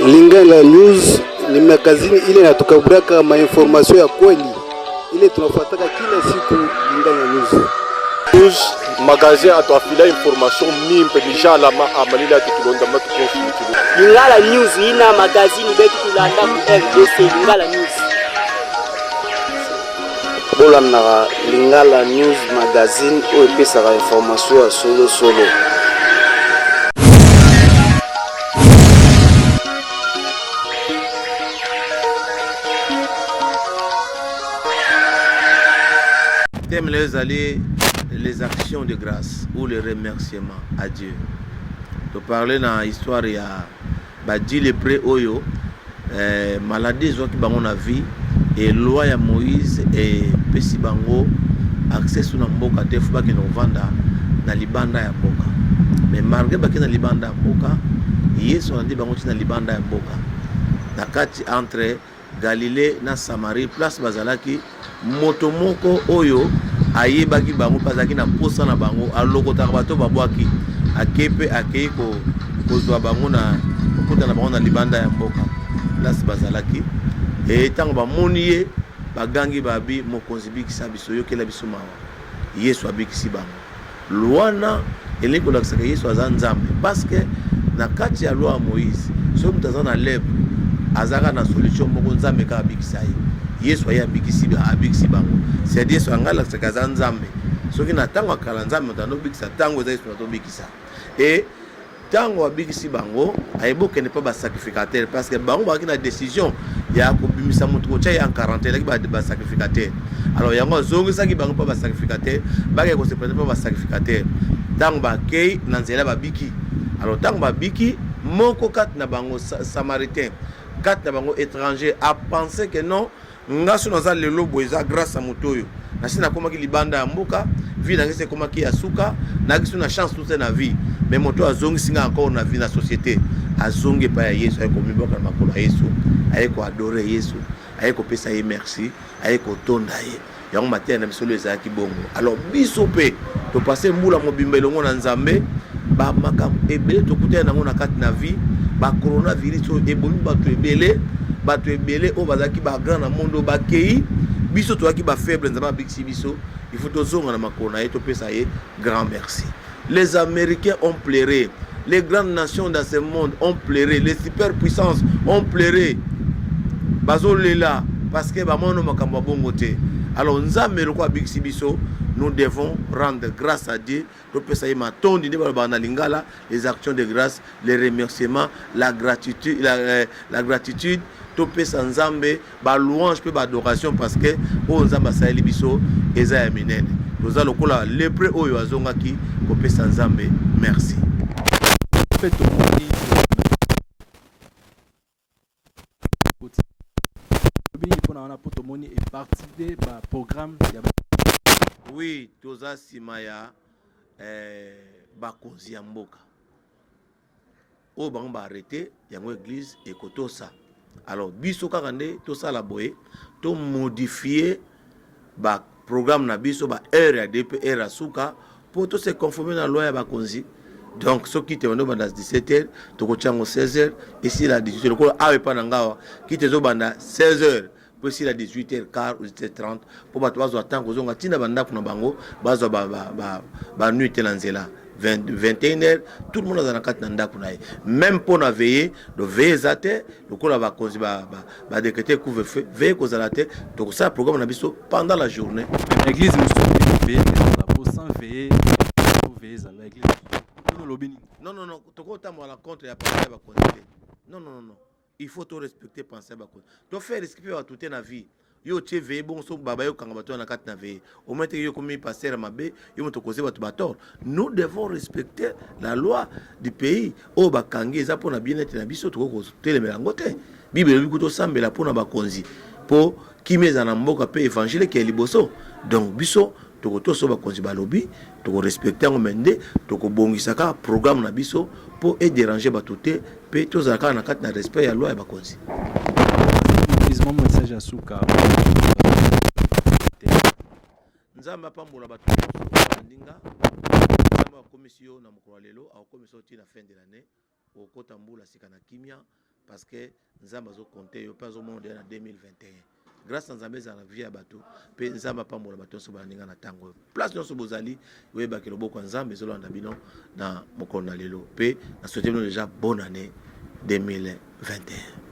Lingala News ni magazini ile inatukaburaka mainformasyon ya kweli ile tunafuataka kila siku. Lingala News magazine atuafila information mimpe bijala amalila tutulonda matukonsulti. Lingala News ina magazini betu tulanda ku RDC. Lingala News bola na Lingala News magazine o epesaka information ya solo. Thème les actions de grâce ou les remerciements à Dieu. Tu parlais dans l'histoire il y a Badi le pré oyo maladie zo ki bango na vie et loi ya Moïse et pesi bango accès sur na mboka te fuba ke no vanda na libanda ya mboka. Mais malgré ba ke na libanda ya mboka, Yesu andi bango tina libanda ya mboka. Na kati entre Galilée na Samarie place bazalaki moto moko oyo ayebaki bango pazaki na posa na bango alokotaka bato babwaki akepe akei kozwa bango na kuta na bango na libanda ya mboka place bazalaki tango bamoni ye bagangi babi mokonzi bikisa biso yokela biso mawa Yesu abikisi bango luana elingi kolakisaka Yesu aza nzambe parce que na kati ya loi ya Moïse so mutu aza na lèpre azaka na solution moko nzambe ka abikisa ye Yesu aya abikisi bango c'est-à-dire so angala sakaza nzambe soki na tango akala nzambe mutando bikisa tango za Yesu to bikisa et tango abikisi bango ayeboke ne pas ba sacrificateur parce que bango baki na décision ya ko bimisa mutu ko tshaya en quarantaine ki ba sacrificateur alors yango zongisa ki bango pas ba sacrificateur ba ko se prendre pas ba sacrificateur tango ba kei na nzela ba biki alors tango ba biki moko kat na bango samaritain kat na bango étranger a pensé que non ngaso naza lelo boeza grâce à motoyo na sina koma ki libanda ya mboka vie na ngese koma ki ya suka na kisu na chance toute na vie mais moto azongi singa encore na vie na société azongi pa ya Yesu ay ko miboka na makolo ya Yesu ay ko adorer Yesu ay ko pesa ye merci ay ko tonda ye yango matin na misolo ezaki bongo alors biso pe to passer mbula mobimba elongo na nzambe ba makam ebele to kutea na ngona kati na vie ba coronavirus ebomi bato ebele o bazaki ba grand na monde ba kei biso to aki ba faible nzamba biksi biso il faut tozonga na makona et to pesa ye grand merci. Les Américains ont pleuré, les grandes nations dans ce monde ont pleuré, les superpuissances ont pleuré bazo lela parce que ba mono makambo bongo te. Alors nzambe lokwa biksi biso nous devons rendre grâce à Dieu. Les actions de grâce, les remerciements, la gratitude, la gratitude. Tout peut Nzambe, ba louange, ba adoration parce que on Nzamba saeli biso eza minene. Nous allons kola lepre oyo azongaki ko peut Nzambe. Merci. Oui, toza simaya bakonzi ya mboka o bango ba arrêté yango église ekotosa. Alors biso kaka nde tosala boye to modifier ba programme na biso ba heure ya DP heure ya suka pour to se conformer na loi ya bakonzi. Donc ce qui te banda 17h to ko chango 16h ici la 18h ko awe pa nangawa ki te zo banda 16h pour ici la 18h15 ou 18h30 pour bato bazo attendre kozonga tina banda kuna bango bazo ba nuit telanzela 21h tout le monde a na kati na ndako na ye même pour na veiller de veiller zate lokola ba konzi ba décréter couvre-feu veiller ko zalate donc ça programme na biso pendant la journée l'église nous veiller pour sans veiller à l'église. Non, toko tamo à la contre ya penser ba konzi. Non. Il faut tout respecter penser ba konzi. To faire respecter ba toute na vie. Yo tie veiller bon so baba yo kanga bato na kati na veiller. Au moins yo komi passer mabe, yo moto koze bato bator. Nous devons respecter la loi du pays. O ba kangi eza pona bien-être na biso toko ko telemela ngote. Bible bi kuto sambela pona ba konzi. Po kimeza na mboka pe évangile ki liboso. Donc biso toko to so ba konzi ba lobby, toko respecter ngo mende, toko bongisaka programme na biso pour et déranger ba touté pe to zaka na kati na respect ya loi ya ba konzi. Message à Souka. Nzamba pambola bato ndinga nzamba commission na mokolo lelo au commission ti na fin de l'année au kota mbula sika na kimia parce que nzambe azokonte yo mpe azomonde na 2021 grâce à nzambe ezala na vie ya bato mpe nzambe apambola bato nyonso baninga na ntango oyo place nyonso bozali oyebaki loboko ya nzambe ezolanda bino na mokolo na lelo mpe na souhaite bino déjà bonne année 2021.